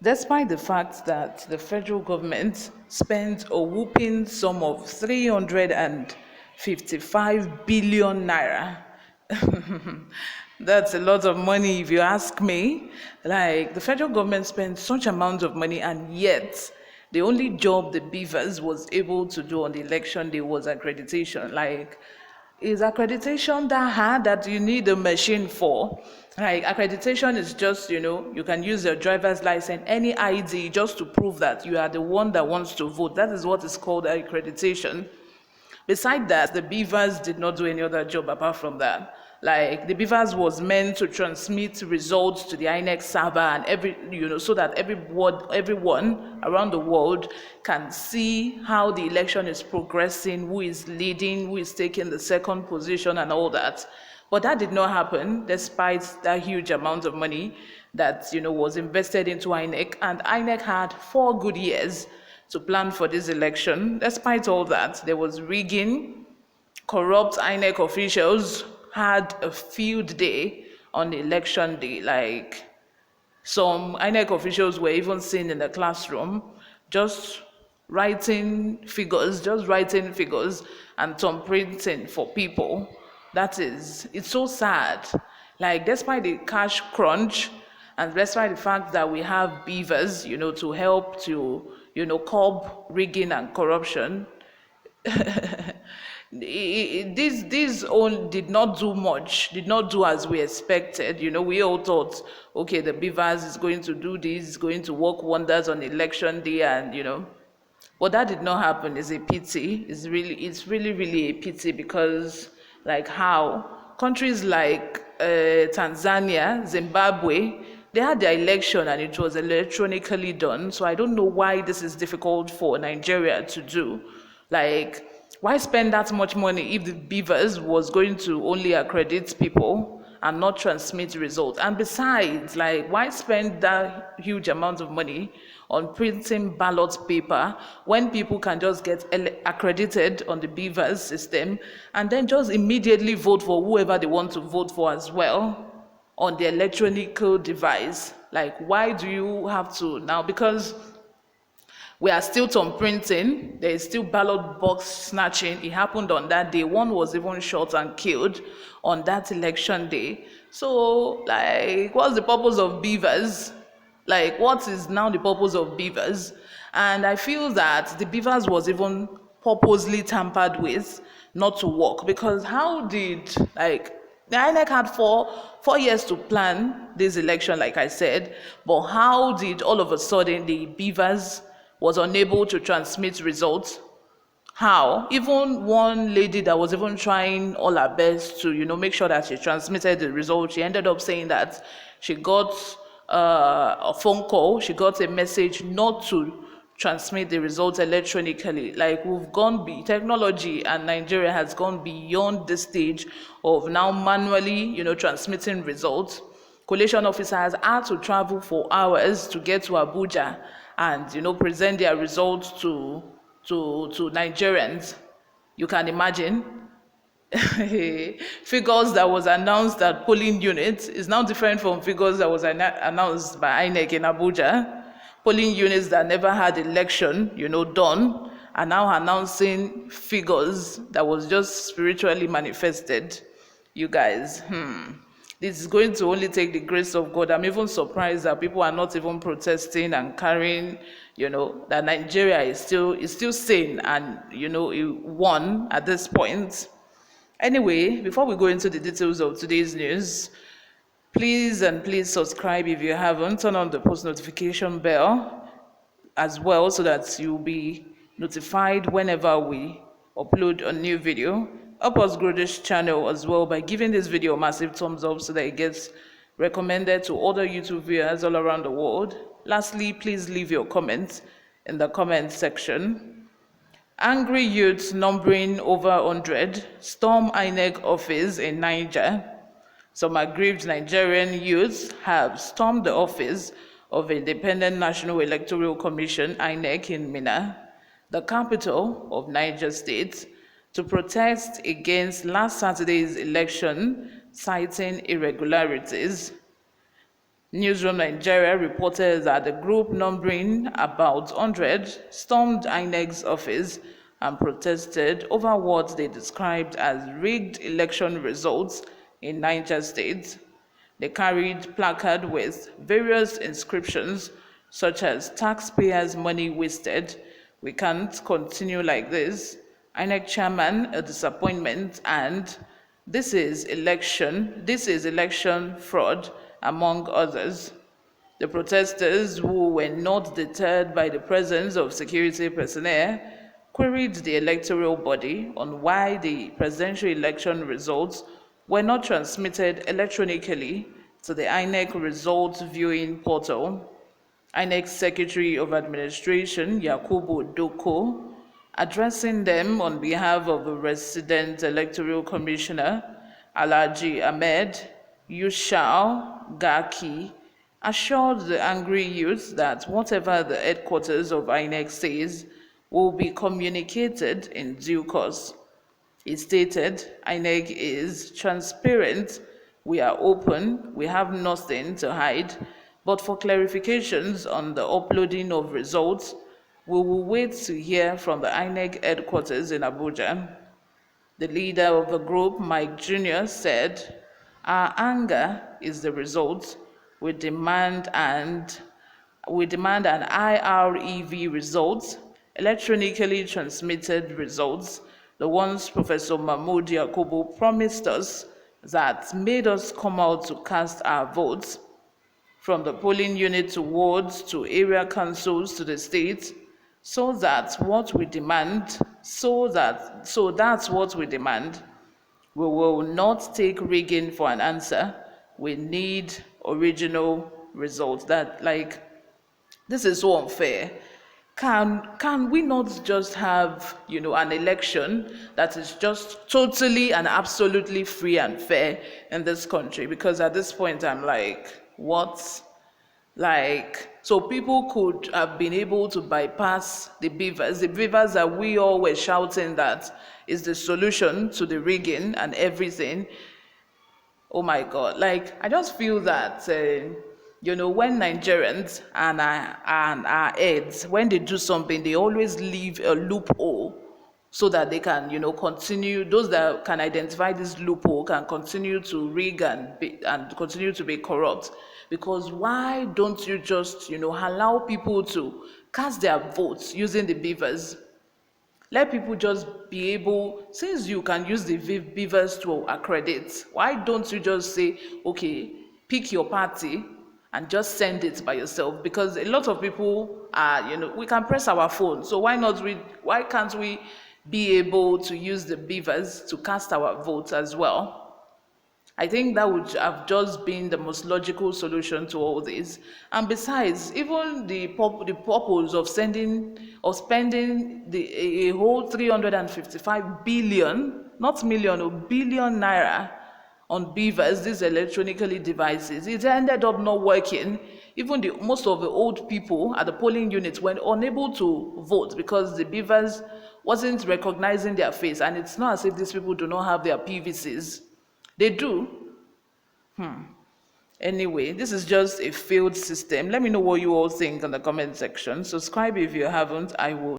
Despite the fact that the federal government spent a whooping sum of 355 billion naira. That's a lot of money if you ask me. Like the federal government spent such amount of money, and yet the only job the beavers was able to do on the election day was accreditation. Like, is accreditation that hard that you need a machine for? Like, accreditation is just, you can use your driver's license, any ID, just to prove that you are the one that wants to vote. That is what is called accreditation. Beside that, the beavers did not do any other job apart from that. Like the beavers was meant to transmit results to the Inec server and so that everyone around the world can see how the election is progressing, who is leading, who is taking the second position and all that. But that did not happen despite that huge amount of money that was invested into Inec, and Inec had 4 good years to plan for this election. Despite all that, there was rigging. Corrupt INEC officials had a field day on election day. Like some INEC officials were even seen in the classroom just writing figures and thumb printing for people. It's so sad. Like, despite the cash crunch, and despite the fact that we have beavers, to help to, curb rigging and corruption, this all did not do much, did not do as we expected. We all thought, okay, the beavers is going to do this, is going to work wonders on election day, and but that did not happen. It's a pity. It's really a pity, because like how countries like Tanzania, Zimbabwe, they had their election and it was electronically done. So I don't know why this is difficult for Nigeria to do. Like, why spend that much money if the beavers was going to only accredit people and not transmit results? And besides, like, why spend that huge amount of money on printing ballot paper when people can just get accredited on the beavers system and then just immediately vote for whoever they want to vote for as well on the electronic device? Like, why do you have to now? Because we are still thumb printing. There is still ballot box snatching. It happened on that day. One was even shot and killed on that election day. So, like, what's the purpose of beavers? Like, what is now the purpose of beavers? And I feel that the beavers was even purposely tampered with not to work, because how did, like, the INEC had four years to plan this election, like I said, but how did all of a sudden the beavers was unable to transmit results? How? Even one lady that was even trying all her best to, make sure that she transmitted the result, she ended up saying that she got a phone call, she got a message not to transmit the results electronically. Like, technology and Nigeria has gone beyond the stage of now manually, transmitting results. Collation officers had to travel for hours to get to Abuja and present their results to Nigerians. You can imagine. Figures that was announced at polling units is now different from figures that was announced by INEC in Abuja. Polling units that never had election, done, are now announcing figures that was just spiritually manifested. You guys, this is going to only take the grace of God. I'm even surprised that people are not even protesting and carrying, that Nigeria is still sane and, it won at this point. Anyway, before we go into the details of today's news, please subscribe if you haven't. Turn on the post notification bell as well so that you'll be notified whenever we upload a new video. Help us grow this channel as well by giving this video a massive thumbs up so that it gets recommended to other YouTube viewers all around the world. Lastly, please leave your comments in the comment section. Angry youths numbering over 100 storm INEC office in Niger. Some aggrieved Nigerian youths have stormed the office of Independent National Electoral Commission INEC in Minna, the capital of Niger State, to protest against last Saturday's election, citing irregularities. Newsroom Nigeria reported that the group, numbering about 100, stormed INEC's office and protested over what they described as rigged election results in Niger State. They carried placards with various inscriptions such as "Taxpayers' money wasted," "We can't continue like this," "INEC chairman a disappointment," and this is election fraud," among others. The protesters, who were not deterred by the presence of security personnel, queried the electoral body on why the presidential election results were not transmitted electronically to the INEC results viewing portal. INEC Secretary of Administration Yakubu Doko, addressing them on behalf of the resident electoral commissioner Alhaji Ahmed Yushau Gaki, assured the angry youth that whatever the headquarters of INEC says will be communicated in due course. He stated, "INEC is transparent, we are open, we have nothing to hide, but for clarifications on the uploading of results, we will wait to hear from the INEC headquarters in Abuja." The leader of the group, Mike Jr., said, "Our anger is the result. We demand an IREV results, electronically transmitted results, the ones Professor Mahmoud Yakubu promised us, that made us come out to cast our votes, from the polling unit to wards to area councils to the state, so that's what we demand. That's what we demand. We will not take rigging for an answer. We need original results." This is so unfair. Can we not just have, an election that is just totally and absolutely free and fair in this country? Because at this point I'm like, what? So people could have been able to bypass the beavers that we all were shouting that is the solution to the rigging and everything. Oh my God! I just feel that when Nigerians and our heads, when they do something, they always leave a loophole so that they can continue. Those that can identify this loophole can continue to rig and continue to be corrupt. Because why don't you just allow people to cast their votes using the beavers? Let people just be able, since you can use the beavers to accredit, why don't you just say, okay, pick your party and just send it by yourself? Because a lot of people are, we can press our phone. So why can't we be able to use the beavers to cast our votes as well? I think that would have just been the most logical solution to all this. And besides, even the purpose of spending a whole 355 billion, not million, or billion naira on beavers, these electronically devices, it ended up not working. Even most of the old people at the polling units were unable to vote because the beavers wasn't recognizing their face. And it's not as if these people do not have their PVCs. They do. Anyway, this is just a failed system. Let me know what you all think in the comment section. Subscribe if you haven't. I will